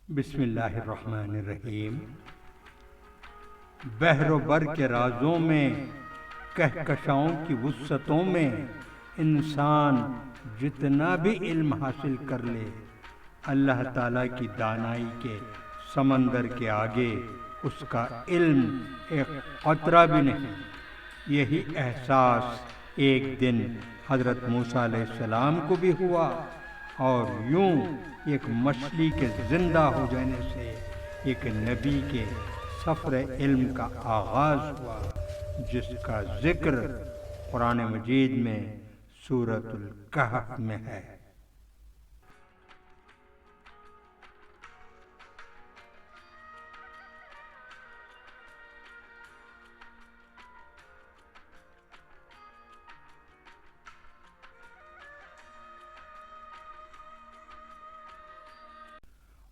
بسم اللہ الرحمن الرحیم۔ بحر و بر کے رازوں میں، کہکشاؤں کی وسعتوں میں، انسان جتنا بھی علم حاصل کر لے، اللہ تعالیٰ کی دانائی کے سمندر کے آگے اس کا علم ایک قطرہ بھی نہیں۔ یہی احساس ایک دن حضرت موسیٰ علیہ السلام کو بھی ہوا، اور یوں ایک مچھلی کے زندہ ہو جانے سے ایک نبی کے سفر علم کا آغاز ہوا، جس کا ذکر قرآن مجید میں سورۃ الکہف میں ہے۔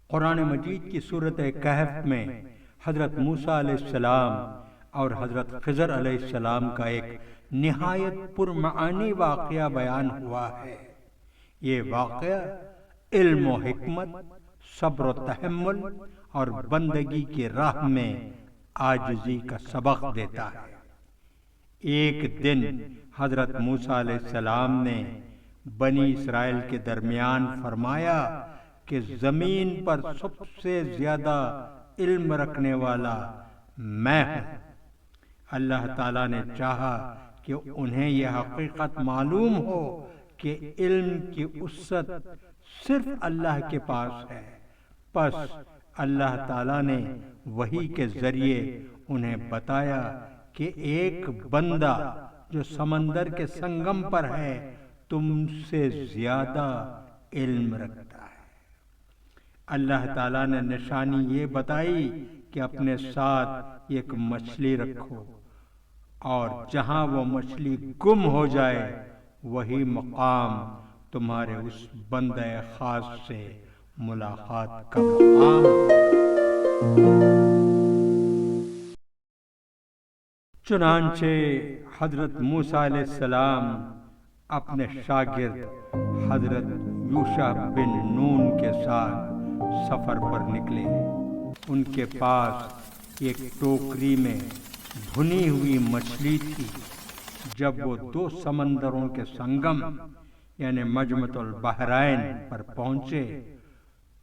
قرآن مجید کی سورۃ کہف میں حضرت موسیٰ علیہ السلام اور حضرت خضر علیہ السلام کا ایک نہایت پرمعانی واقعہ بیان ہوا ہے۔ یہ واقعہ علم و حکمت، صبر و تحمل اور بندگی کی راہ میں عاجزی کا سبق دیتا ہے۔ ایک دن حضرت موسیٰ علیہ السلام نے بنی اسرائیل کے درمیان فرمایا کہ زمین پر سب سے زیادہ علم رکھنے والا میں ہوں۔ اللہ تعالیٰ نے چاہا کہ انہیں یہ حقیقت معلوم ہو کہ علم کی وسعت صرف اللہ کے پاس ہے، پس اللہ تعالیٰ نے وحی کے ذریعے انہیں بتایا کہ ایک بندہ جو سمندر کے سنگم پر ہے تم سے زیادہ علم رکھتا ہے۔ اللہ تعالیٰ نے نشانی یہ بتائی کہ اپنے ساتھ ایک مچھلی رکھو، اور جہاں وہ مچھلی گم ہو جائے وہی مقام تمہارے اس بندہ خاص سے ملاقات کا مقام ہو۔ چنانچہ حضرت موسیٰ علیہ السلام اپنے شاگرد حضرت یوشع بن نون کے ساتھ سفر پر نکلے۔ ان کے پاس ایک ٹوکری میں بھنی ہوئی مچھلی تھی۔ جب وہ دو سمندروں کے سنگم یعنی مجمع البحرین پر پہنچے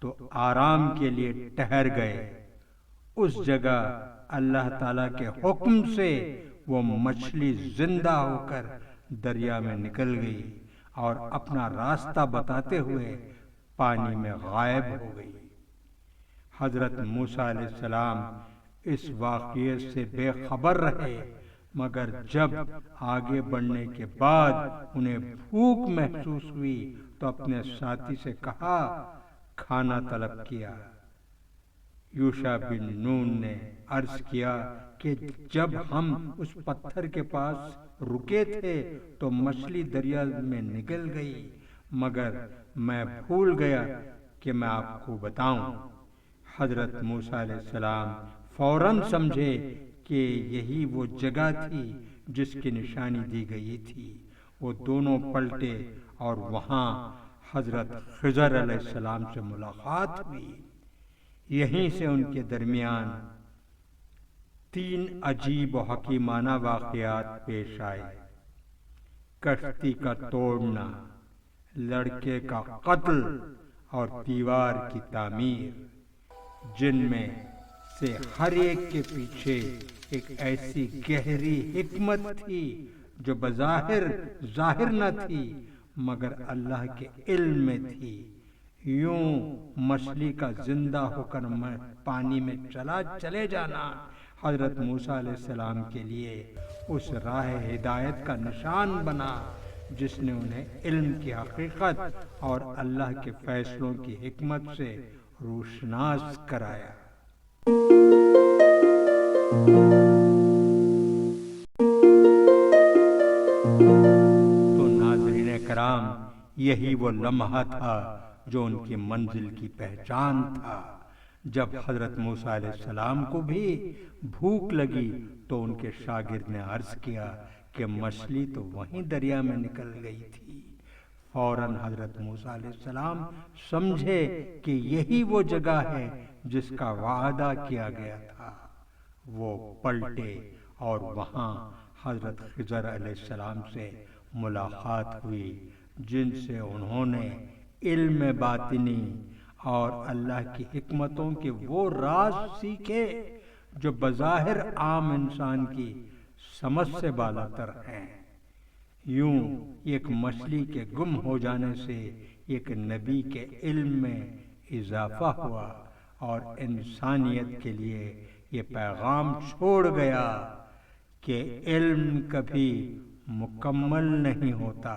تو آرام کے لیے ٹھہر گئے۔ اس جگہ اللہ تعالیٰ کے حکم سے وہ مچھلی زندہ ہو کر دریا میں نکل گئی اور اپنا راستہ بتاتے ہوئے پانی میں غائب ہو گئی۔ حضرت موسیٰ علیہ السلام اس واقعے سے بے خبر رہے، مگر جب آگے بڑھنے کے بعد انہیں بھوک محسوس ہوئی تو اپنے ساتھی سے کہا، کھانا طلب کیا۔ یوشع بن نون نے عرض کیا کہ جب ہم اس پتھر کے پاس رکے تھے تو مچھلی دریا میں نکل گئی، مگر میں بھول گیا کہ میں آپ کو بتاؤں۔ حضرت موسیٰ علیہ السلام فوراً سمجھے کہ یہی وہ جگہ تھی جس کی نشانی دی گئی تھی۔ وہ دونوں پلٹے اور وہاں حضرت خضر علیہ السلام سے ملاقات ہوئی۔ یہیں سے ان کے درمیان 3 عجیب و حکیمانہ واقعات پیش آئے: کشتی کا توڑنا، لڑکے کا قتل اور دیوار کی تعمیر، جن میں سے ہر ایک کے پیچھے ایک ایسی گہری حکمت تھی جو بظاہر ظاہر نہ تھی مگر اللہ کے علم میں تھی۔ یوں مچھلی کا زندہ ہو کر پانی میں چلے جانا حضرت موسیٰ علیہ السلام کے لیے اس راہ ہدایت کا نشان بنا جس نے انہیں علم کی حقیقت اور اللہ کے فیصلوں کی حکمت سے روشناس کرایا۔ تو ناظرین کرام، یہی وہ لمحہ تھا جو ان کی منزل کی پہچان تھا۔ جب حضرت موسیٰ علیہ السلام کو بھی بھوک لگی تو ان کے شاگرد نے عرض کیا کہ مچھلی تو وہیں دریا میں نکل گئی تھی۔ فوراً حضرت موسیٰ علیہ السلام سمجھے کہ یہی وہ جگہ ہے جس کا وعدہ کیا گیا تھا۔ وہ پلٹے اور وہاں حضرت خضر علیہ السلام سے ملاقات ہوئی، جن سے انہوں نے علم باطنی اور اللہ کی حکمتوں کے وہ راز سیکھے جو بظاہر عام انسان کی سمجھ سے بالاتر ہیں۔ یوں ایک مچھلی کے گم ہو جانے سے ایک نبی کے علم میں اضافہ ہوا اور انسانیت کے لیے یہ پیغام چھوڑ گیا کہ علم کبھی مکمل نہیں ہوتا،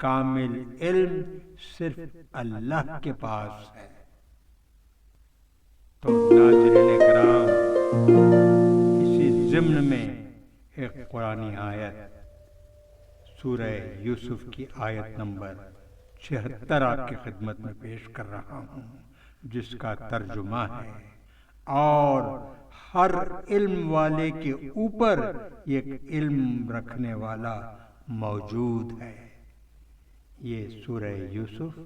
کامل علم صرف اللہ کے پاس ہے۔ تو ناظرین کرام، اسی ضمن میں ایک قرآنی آیت سورہ یوسف کی آیت نمبر 76 آپ کی خدمت میں پیش کر رہا ہوں، جس کا ترجمہ ہے، اور ہر علم والے کے اوپر ایک علم رکھنے والا موجود ہے۔ یہ سورہ یوسف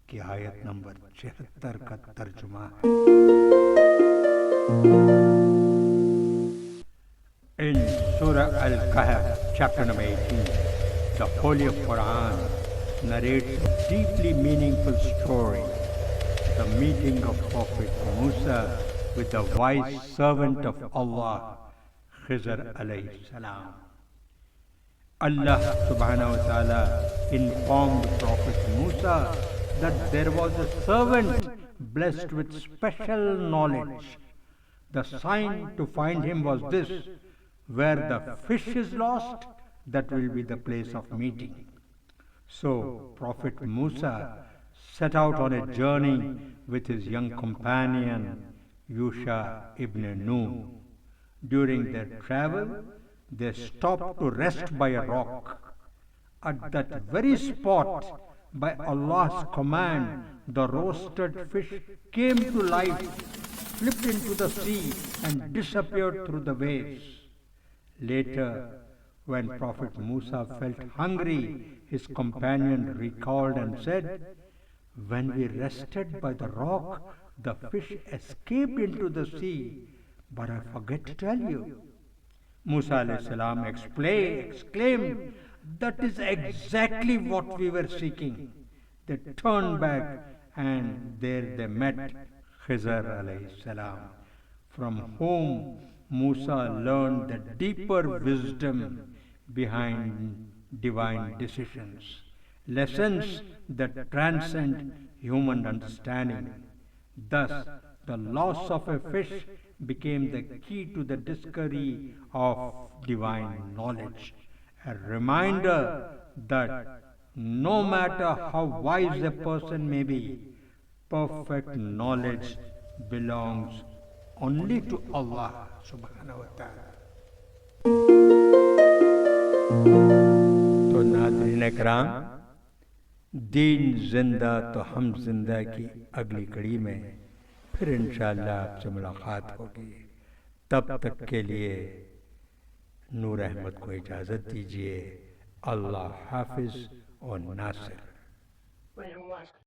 کی آیت نمبر 76 کا ترجمہ ہے۔ In Surah Al-Kahf, chapter number 18, the Holy Quran narrates a deeply meaningful story, the meeting of Prophet Musa with the wise servant of Allah, Khizr alayhi salam. Allah subhanahu wa ta'ala informed Prophet Musa that there was a servant blessed with special knowledge. The sign to find him was this: where the fish is lost, that will be the place of meeting. So Prophet Musa set out on a journey with his young companion Yusha ibn Nun. During their travel, they stopped to rest by a rock. At that very spot, by Allah's command, the roasted fish came to life, flipped into the sea, and disappeared through the waves. Later, when Prophet Musa felt hungry, his companion recalled and said, "When we rested by the rock, the fish escaped into the sea, but I forget to tell you." Musa alayhi salam exclaimed, "That is exactly what we were seeking." They turned back, and there they met Khizr alayhi salam, from whom Musa learned the deeper wisdom behind divine decisions, lessons that transcend human understanding. Thus, the loss of a fish became the key to the discovery of divine knowledge, a reminder that no matter how wise a person may be, perfect knowledge belongs only to Allah subhanahu wa ta'ala. تو ناظرین اکرام، دین زندہ تو ہم زندہ کی اگلی کڑی میں پھر انشاءاللہ آپ سے ملاقات ہوگی۔ تب تک کے لیے نور احمد کو اجازت دیجیے۔ اللہ حافظ اور ناصر۔